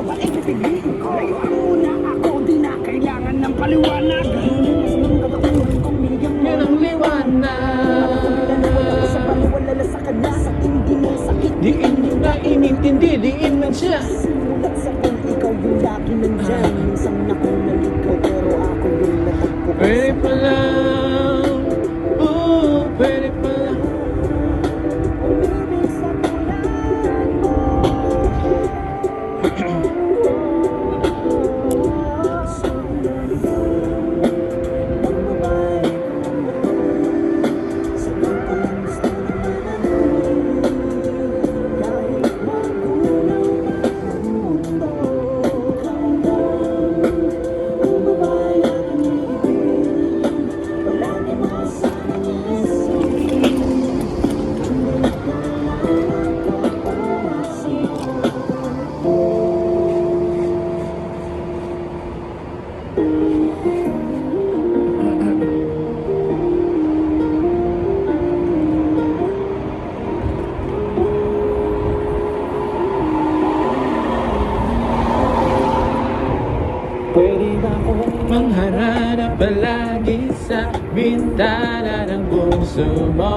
Pag-ibigin ko, layuan muna ako, di na kailangan ng paliwanag. Yan ang liwanag. Sa paliwalala sa kanya, sa tindi ng sakit. Diin mo na inintindi, diin man siya. Simulat sa kung ikaw yung lagi nandyan. Minsan ako naligaw, pero ako yung natagpo. Pwede pa lang, pwede pa lang. Umibig sa tulad mo. Pwede ba akong Mangharana palagi sa bintana ng puso mo.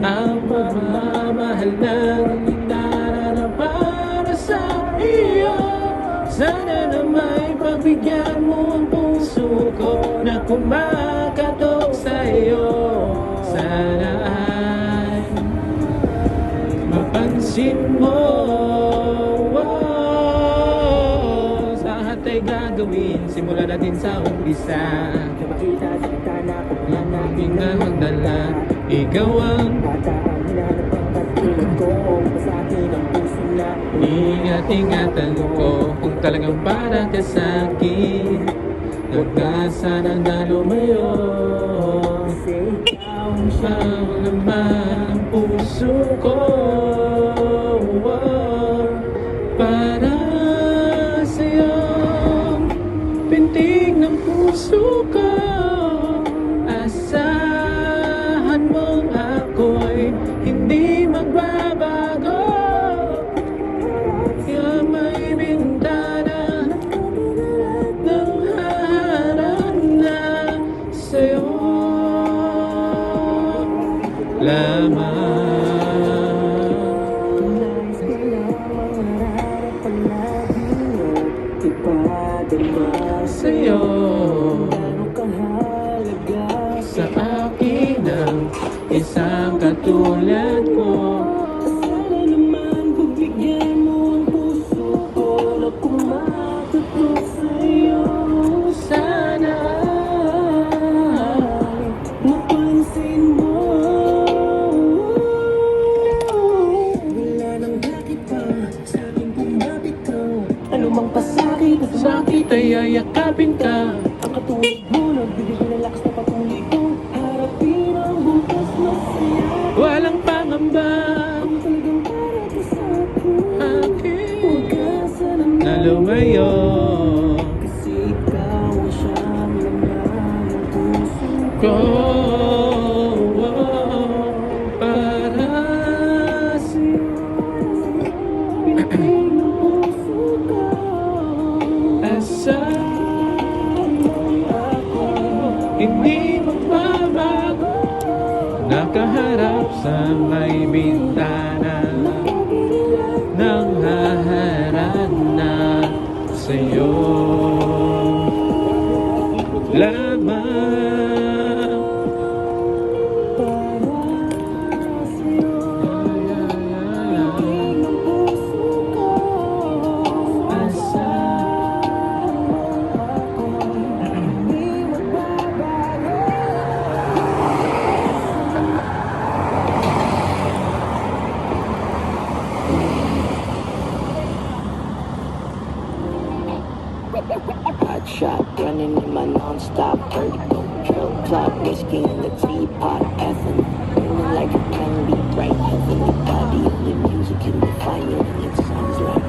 Ang pagmamahal ng gitara na para sa iyo. Sana na may pagbigyan mo ang puso ko na kumakatok sa iyo. Sana ay mapansin mo. Lahat ay gagawin, simulan natin sa umpisa. makita sa bintana kung Hindi na magdala, ikaw ang bata ang hinahanap ang katulad ko. Sa akin ang puso na ingat-ingatan ko. Kung talagang para ka sa akin, nagkasa ng lumayo. kasi ikaw siya. Ang laman ng puso ko, para sa'yo. Pintig ng puso ko, asahan mong ako'y hindi magbabago. Kaya may bintana ng haharap na sa'yo lamang. Nais ko lang mangarap palagi at ipadama Sa'yo gano'ng kahalaga sa akin ang isang katulad ko. Sana naman pagbigyan mo ang puso ko na kumakatok sa'yo. Sana Mapansin mo, wala nang bakit pa sa aking bumabitaw. Ano mang pasakit at sakit ay ayakapin ka. ang katulad mo, nagbibigay ng lakas na patuloy kong harapin ang bukas masaya. Walang pangamba Ang talagang para ka sa akin, akin huwag ka sana na lumayo. kasi ikaw ang siyang laman ng puso Ko ko. para sa'yo. Pinipig ng puso ko. Asahan mong ako hindi magbabago. Nakaharap sa may bintana nang haharap na sa'yo lamang. Para sa'yo, pinipig ng puso ko. Asahan mo ako, hindi magbabago. Hot shot, running in my non-stop vertigo. Trail clock, whiskey in the teapot, effing. Feeling like a can be bright, heavenly body of the music can define you. It sounds like